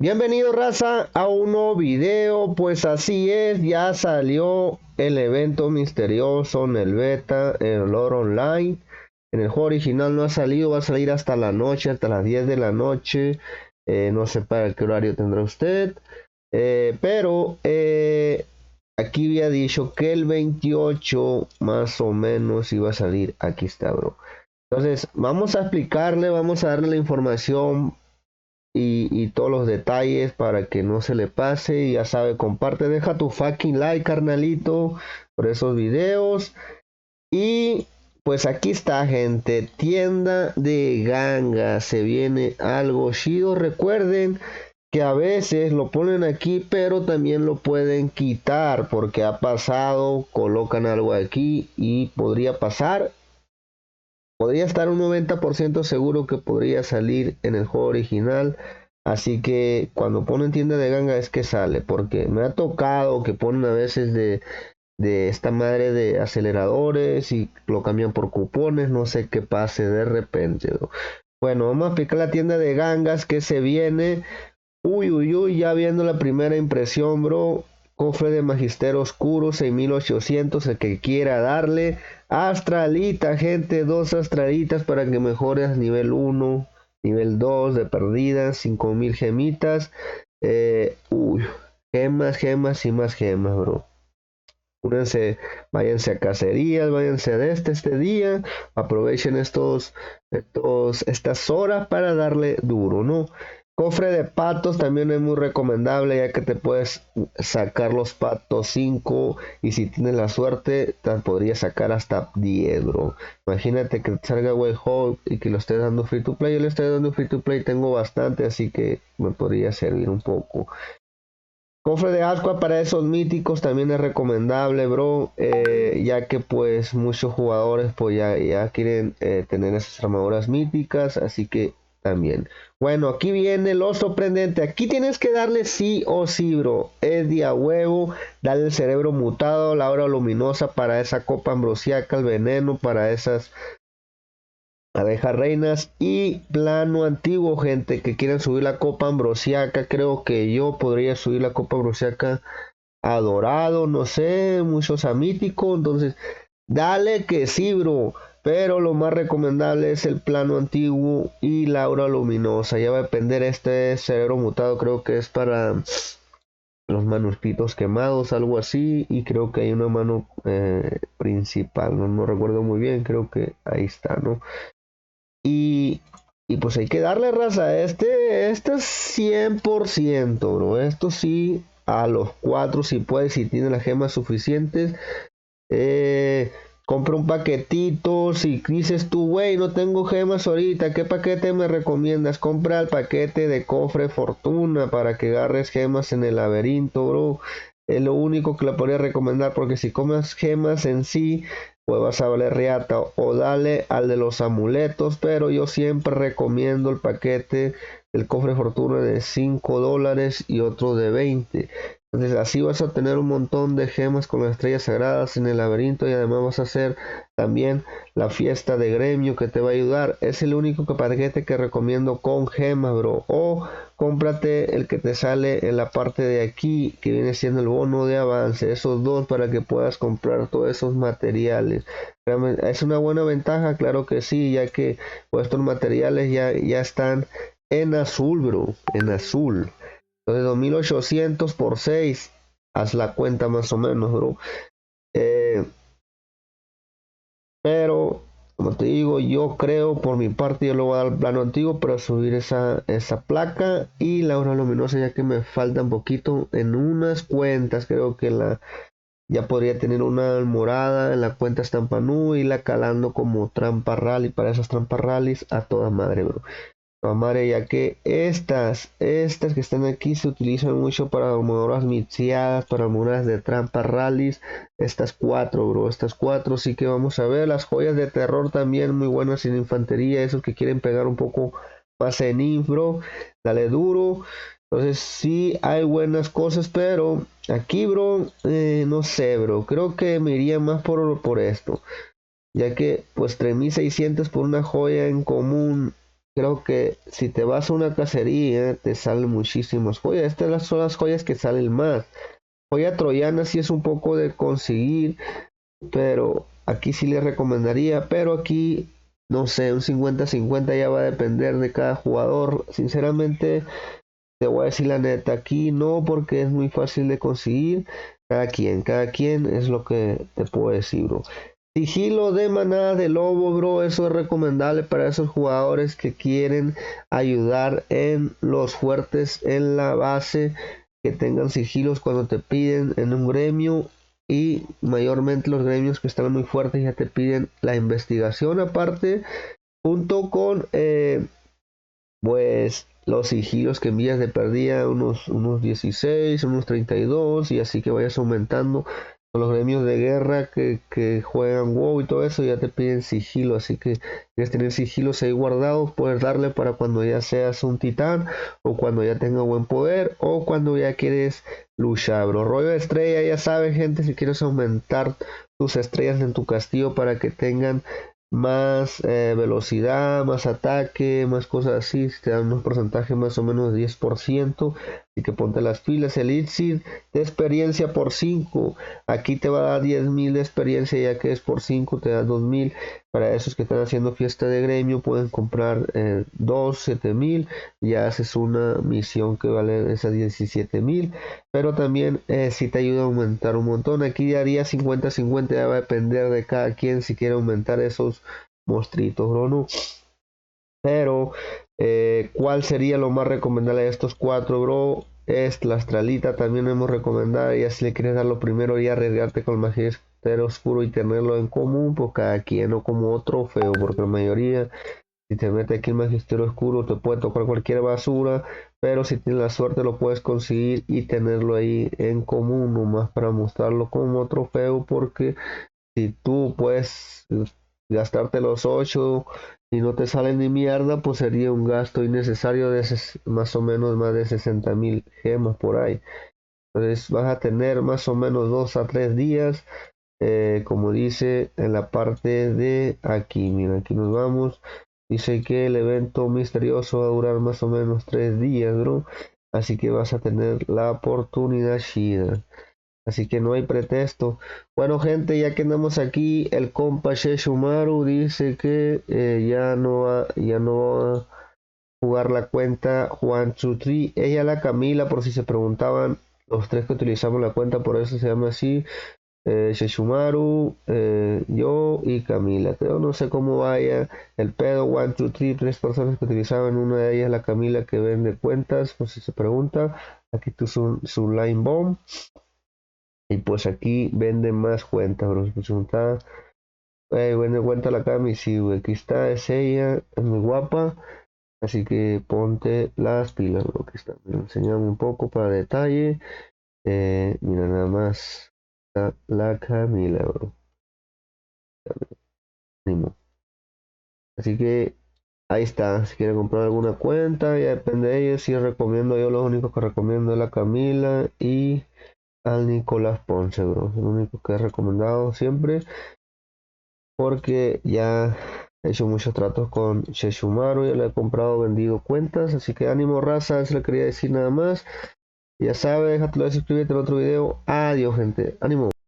Bienvenido raza a un nuevo video, pues así es, ya salió el evento misterioso en el beta, en el oro online. En el juego original no ha salido, va a salir hasta la noche, hasta las 10 de la noche. No sé para qué horario tendrá usted, pero aquí había dicho que el 28 más o menos iba a salir. Aquí está, bro. Entonces, vamos a explicarle, vamos a darle la información y todos los detalles para que no se le pase. Y ya sabe, comparte, deja tu fucking like, carnalito, por esos videos. Y pues aquí está, gente, tienda de ganga, se viene algo chido. Recuerden que a veces lo ponen aquí, pero también lo pueden quitar porque ha pasado, colocan algo aquí y podría pasar. Podría estar un 90% seguro que podría salir en el juego original. Así que cuando ponen tienda de ganga es que sale. Porque me ha tocado que ponen a veces de esta madre de aceleradores y lo cambian por cupones. No sé qué pase de repente, bro. Bueno, vamos a explicar la tienda de gangas que se viene. Uy, uy, uy, ya viendo la primera impresión, bro. Cofre de Magister Oscuro, 6800, el que quiera darle. Astralita, gente, dos astralitas para que mejores nivel 1, nivel 2 de perdidas, 5000 gemitas. Uy, gemas, gemas y más gemas, bro. Únanse, váyanse a cacerías, váyanse de este día. Aprovechen estas horas para darle duro, ¿no? Cofre de patos también es muy recomendable ya que te puedes sacar los patos 5 y si tienes la suerte te podrías sacar hasta 10, bro. Imagínate que te salga Way Hole y que lo estés dando free to play. Yo le estoy dando free to play, tengo bastante, así que me podría servir un poco. Cofre de Aqua para esos míticos también es recomendable, bro, ya que pues muchos jugadores pues ya quieren tener esas armaduras míticas, así que también. Bueno, aquí viene lo sorprendente, aquí tienes que darle sí o sí, bro, es día huevo, darle el cerebro mutado, la hora luminosa para esa copa ambrosiaca, el veneno para esas abejas reinas y plano antiguo, gente que quieren subir la copa ambrosiaca. Creo que yo podría subir la copa ambrosiaca a dorado, no sé, muchos a mítico. Entonces, dale que sí, bro. Pero lo más recomendable es el plano antiguo y la aura luminosa. Ya va a depender este cerebro mutado, creo que es para los manuscritos quemados, algo así. Y creo que hay una mano principal, no recuerdo muy bien, creo que ahí está, ¿no? Y, y pues hay que darle raza. Este es 100%, bro. Esto sí, a los cuatro, si puede, si tiene las gemas suficientes. Eh, compra un paquetito. Si dices tú, güey, no tengo gemas ahorita, ¿qué paquete me recomiendas? Compra el paquete de cofre fortuna para que agarres gemas en el laberinto, bro. Es lo único que le podría recomendar porque si comes gemas en sí, pues vas a valer reata. O dale al de los amuletos, pero yo siempre recomiendo el paquete del cofre fortuna de $5 y otro de 20. Entonces así vas a tener un montón de gemas con las estrellas sagradas en el laberinto y además vas a hacer también la fiesta de gremio que te va a ayudar. Es el único paquete que recomiendo con gemas, bro. O cómprate el que te sale en la parte de aquí que viene siendo el bono de avance. Esos dos para que puedas comprar todos esos materiales. Realmente, es una buena ventaja, claro que sí, ya que pues, estos materiales ya están en azul, bro. En azul. Entonces 2800 por 6, haz la cuenta más o menos, bro. Eh, pero, como te digo, yo creo por mi parte, yo le voy a dar el plano antiguo para subir esa placa y la hora luminosa, ya que me falta un poquito en unas cuentas. Creo que ya podría tener una morada en la cuenta Stampanú y la calando como trampa rally para esas trampas rallies a toda madre, bro. Madre, ya que estas que están aquí se utilizan mucho para armaduras mixeadas, para armaduras de trampa rallies. Estas cuatro, bro, estas cuatro sí que vamos a ver. Las joyas de terror también muy buenas en infantería, esos que quieren pegar un poco más en inf, bro. Dale duro. Entonces sí hay buenas cosas, pero aquí, bro, no sé, bro. Creo que me iría más por esto, ya que pues 3600 por una joya en común. creo que si te vas a una cacería, te salen muchísimas joyas. Estas son las joyas que salen más. Joya troyana sí es un poco de conseguir, pero aquí sí les recomendaría, pero aquí no sé, un 50-50 ya va a depender de cada jugador. Sinceramente, te voy a decir la neta, aquí no, porque es muy fácil de conseguir. Cada quien es lo que te puedo decir, bro. Sigilo de manada de lobo, bro, eso es recomendable para esos jugadores que quieren ayudar en los fuertes, en la base, que tengan sigilos cuando te piden en un gremio, y mayormente los gremios que están muy fuertes ya te piden la investigación aparte, junto con pues los sigilos que envías de perdida, unos 16, unos 32, y así que vayas aumentando. Con los gremios de guerra que juegan WoW y todo eso, ya te piden sigilo, así que quieres tener sigilos ahí guardados, puedes darle para cuando ya seas un titán, o cuando ya tenga buen poder, o cuando ya quieres luchar, bro. Rollo de estrella, ya sabes, gente, si quieres aumentar tus estrellas en tu castillo para que tengan más velocidad, más ataque, más cosas así, te dan unos porcentajes más o menos de 10%, y que ponte las pilas. El elixir de experiencia por 5, aquí te va a dar 10.000 de experiencia, ya que es por 5 te da 2.000. Para esos que están haciendo fiesta de gremio pueden comprar 2, 7.000, ya haces una misión que vale esas 17.000, pero también si te ayuda a aumentar un montón. Aquí haría 50-50, ya va a depender de cada quien si quiere aumentar esos monstruitos, bro, ¿no? Pero, ¿cuál sería lo más recomendable de estos cuatro, bro? Es la astralita, también hemos recomendado. Ya si le quieres dar lo primero y arriesgarte con el magisterio oscuro y tenerlo en común, pues cada quien, no como otro feo, porque la mayoría, si te mete aquí el magisterio oscuro, te puede tocar cualquier basura, pero si tienes la suerte lo puedes conseguir y tenerlo ahí en común, nomás para mostrarlo como trofeo, porque si tú puedes gastarte los 8 y no te sale ni mierda, pues sería un gasto innecesario de más o menos más de 60.000 gemas por ahí. Entonces vas a tener más o menos 2 a 3 días, como dice en la parte de aquí. Mira, aquí nos vamos. Dice que el evento misterioso va a durar más o menos 3 días, bro. Así que vas a tener la oportunidad chida. Así que no hay pretexto. Bueno, gente, ya que andamos aquí, el compa Sheshumaru dice que ya no va a jugar la cuenta Juan Chutri. Ella, la Camila, por si se preguntaban, los tres que utilizamos la cuenta, por eso se llama así. Sheshumaru, yo y Camila. Creo, no sé cómo vaya el pedo. One, two, three, tres personas que utilizaban. Una de ellas, la Camila, que vende cuentas, por si se pregunta. Aquí tu su Line Bomb. Y pues aquí venden más cuentas, bro. Pues está, vende cuenta la Cami, sí, güey. Aquí está, es ella, es muy guapa. Así que ponte las pilas, bro. Aquí está. Me enseñame un poco para detalle. Mira, nada más. Está la Camila, bro. Ánimo. Así que ahí está. Si quieren comprar alguna cuenta, ya depende de ellos. Si recomiendo, yo lo único que recomiendo es la Camila y al Nicolás Ponce, bro. Es lo único que he recomendado siempre, porque ya he hecho muchos tratos con Sheshumaru, ya le he comprado, vendido cuentas, así que ánimo, raza, eso le quería decir nada más. Ya sabes, déjate de suscribirte en otro video. Adiós, gente, ánimo.